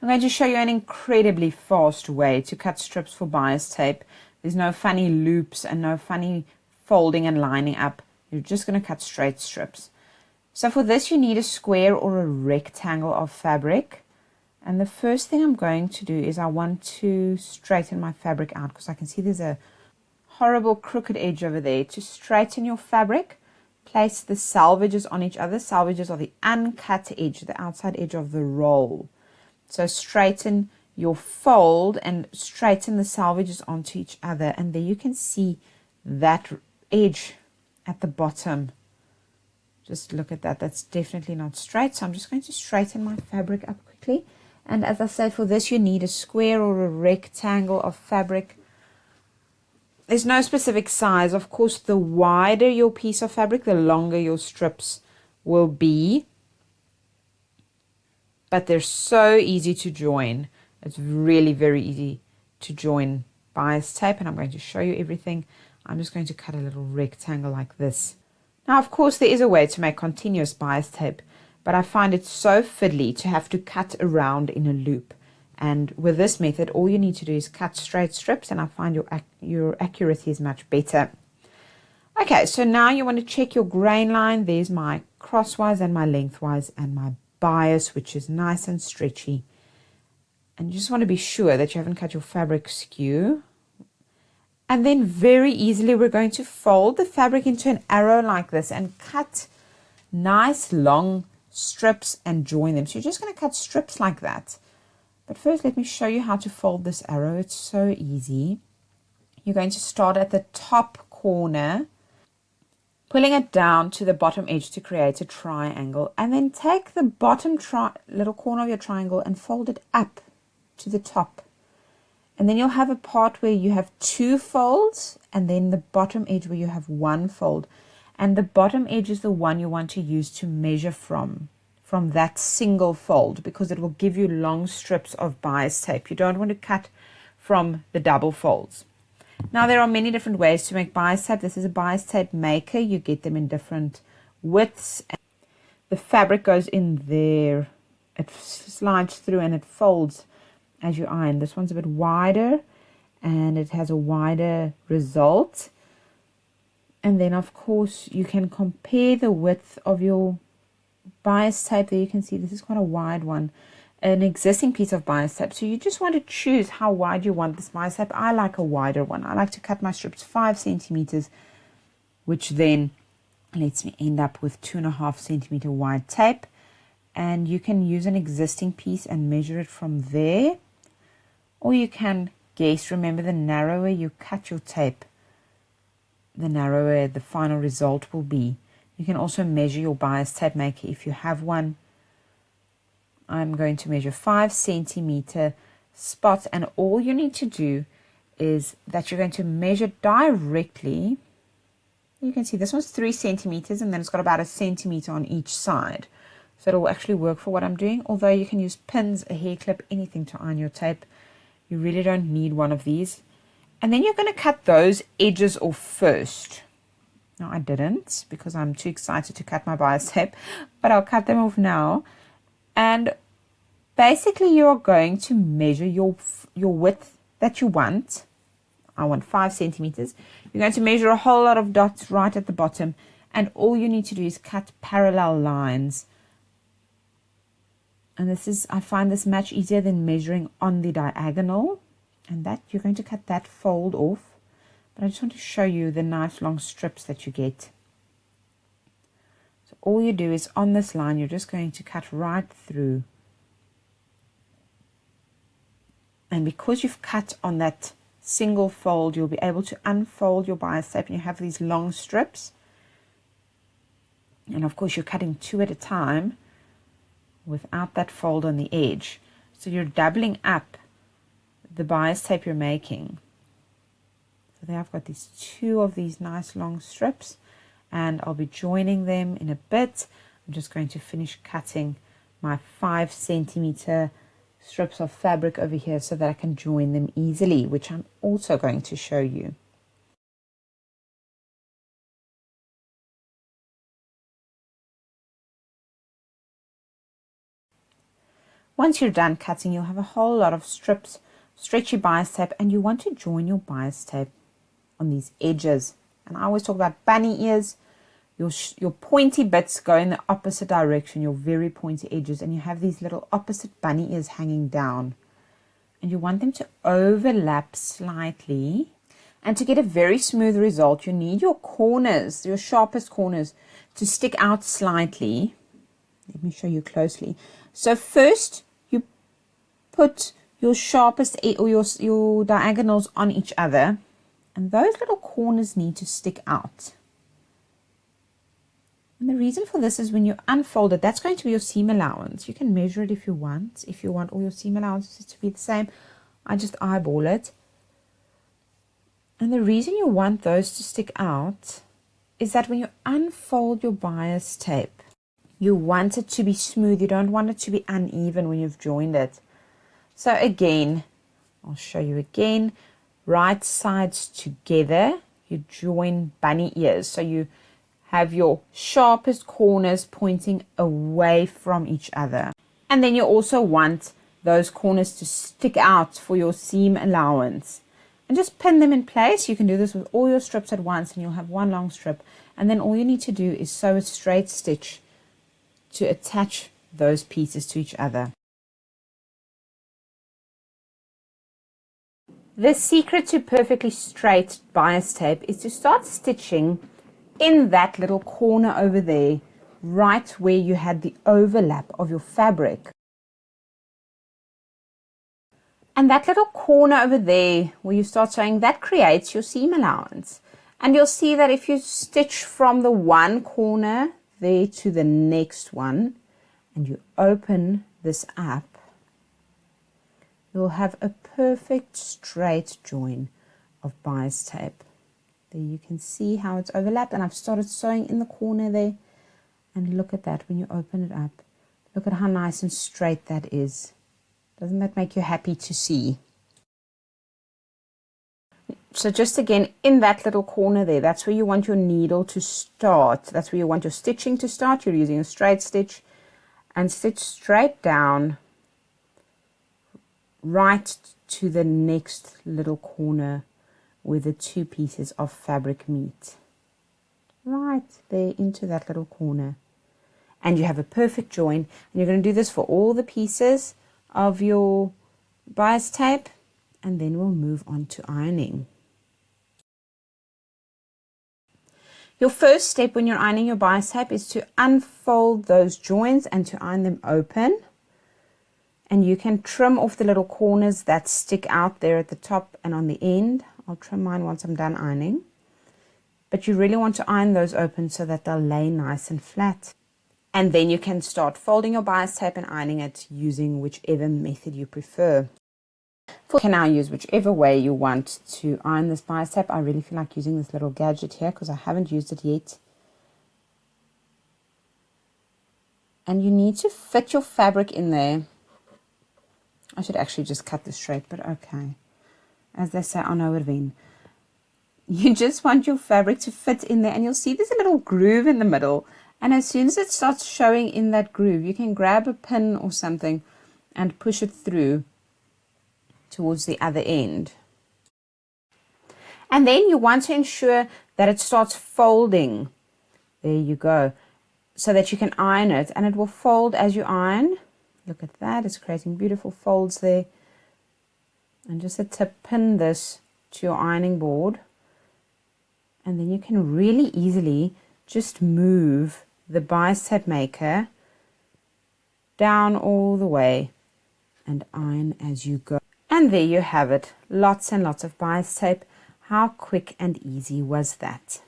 I'm going to show you an incredibly fast way to cut strips for bias tape. There's no funny loops and no funny folding and lining up. You're just going to cut straight strips. So for this you need a square or a rectangle of fabric. And the first thing I'm going to do is I want to straighten my fabric out because I can see there's a horrible crooked edge over there. To straighten your fabric, place the salvages on each other. Salvages are the uncut edge, the outside edge of the roll. So straighten your fold and straighten the salvages onto each other. And there you can see that edge at the bottom. Just look at that. That's definitely not straight. So I'm just going to straighten my fabric up quickly. And as I said, for this you need a square or a rectangle of fabric. There's no specific size. Of course, the wider your piece of fabric, the longer your strips will be. But they're so easy to join. It's really very easy to join bias tape. And I'm going to show you everything. I'm just going to cut a little rectangle like this. Now, of course, there is a way to make continuous bias tape, but I find it so fiddly to have to cut around in a loop. And with this method, all you need to do is cut straight strips, and I find your accuracy is much better. Okay, so now you want to check your grain line. There's my crosswise and my lengthwise and my bias, which is nice and stretchy. And you just want to be sure that you haven't cut your fabric skew. And then very easily we're going to fold the fabric into an arrow like this and cut nice long strips and join them. So you're just going to cut strips like that. But first let me show you how to fold this arrow. It's so easy. You're going to start at the top corner, pulling it down to the bottom edge to create a triangle. And then take the bottom little corner of your triangle and fold it up to the top. And then you'll have a part where you have two folds and then the bottom edge where you have one fold. And the bottom edge is the one you want to use to measure from that single fold, because it will give you long strips of bias tape. You don't want to cut from the double folds. Now there are many different ways to make bias tape. This is a bias tape maker. You get them in different widths. The fabric goes in there. It slides through and it folds as you iron. This one's a bit wider and it has a wider result. And then of course you can compare the width of your bias tape. There you can see this is quite a wide one, an existing piece of bias tape. So you just want to choose how wide you want this bias tape. I like a wider one. I like to cut my strips 5 centimeters, which then lets me end up with 2.5 centimeter wide tape. And you can use an existing piece and measure it from there. Or you can guess. Remember, the narrower you cut your tape, the narrower the final result will be. You can also measure your bias tape maker if you have one. I'm going to measure 5 centimeter spots, and all you need to do is that you're going to measure directly. You can see this one's 3 centimeters, and then it's got about 1 centimeter on each side. So it'll actually work for what I'm doing, although you can use pins, a hair clip, anything to iron your tape. You really don't need one of these. And then you're going to cut those edges off first. Now I didn't because I'm too excited to cut my bias tape, but I'll cut them off now. And basically you're going to measure your width that you want. I want 5 centimeters. You're going to measure a whole lot of dots right at the bottom, and all you need to do is cut parallel lines. And I find this much easier than measuring on the diagonal. And that you're going to cut that fold off. But I just want to show you the nice long strips that you get. So all you do is on this line, you're just going to cut right through. And because you've cut on that single fold, you'll be able to unfold your bias tape and you have these long strips. And of course, you're cutting 2 at a time without that fold on the edge. So you're doubling up the bias tape you're making. So there I've got these 2 of these nice long strips, and I'll be joining them in a bit. I'm just going to finish cutting my 5 centimeter strips of fabric over here so that I can join them easily, which I'm also going to show you. Once you're done cutting, you'll have a whole lot of strips, stretchy bias tape, and you want to join your bias tape on these edges. And I always talk about bunny ears. Your pointy bits go in the opposite direction, your very pointy edges, and you have these little opposite bunny ears hanging down. And you want them to overlap slightly. And to get a very smooth result, you need your corners, your sharpest corners, to stick out slightly. Let me show you closely. So first, you put your sharpest or your diagonals on each other, and those little corners need to stick out. And the reason for this is when you unfold it, that's going to be your seam allowance. You can measure it if you want. If you want all your seam allowances to be the same, I just eyeball it. And the reason you want those to stick out is that when you unfold your bias tape, you want it to be smooth. You don't want it to be uneven when you've joined it. So again, I'll show you again. Right sides together, you join bunny ears. So you have your sharpest corners pointing away from each other. And then you also want those corners to stick out for your seam allowance. And just pin them in place. You can do this with all your strips at once and you'll have one long strip. And then all you need to do is sew a straight stitch to attach those pieces to each other. The secret to perfectly straight bias tape is to start stitching in that little corner over there, right where you had the overlap of your fabric. And that little corner over there where you start sewing, that creates your seam allowance. And you'll see that if you stitch from the one corner there to the next one, and you open this up, you'll have a perfect straight join of bias tape. There you can see how it's overlapped, and I've started sewing in the corner there. And look at that when you open it up. Look at how nice and straight that is. Doesn't that make you happy to see? So just again, in that little corner there, that's where you want your needle to start. That's where you want your stitching to start. You're using a straight stitch and stitch straight down right to the next little corner where the two pieces of fabric meet. Right there into that little corner. And you have a perfect join. And you're going to do this for all the pieces of your bias tape. And then we'll move on to ironing. Your first step when you're ironing your bias tape is to unfold those joins and to iron them open. And you can trim off the little corners that stick out there at the top and on the end. I'll trim mine once I'm done ironing. But you really want to iron those open so that they'll lay nice and flat. And then you can start folding your bias tape and ironing it using whichever method you prefer. You can now use whichever way you want to iron this bias tape. I really feel like using this little gadget here because I haven't used it yet. And you need to fit your fabric in there. I should actually just cut this straight, but okay. As they say, on overwin. You just want your fabric to fit in there, and you'll see there's a little groove in the middle. And as soon as it starts showing in that groove, you can grab a pin or something and push it through towards the other end. And then you want to ensure that it starts folding. There you go. So that you can iron it, and it will fold as you iron. Look at that, it's creating beautiful folds there. And just a tip, pin this to your ironing board. And then you can really easily just move the bias tape maker down all the way and iron as you go. And there you have it, lots and lots of bias tape. How quick and easy was that?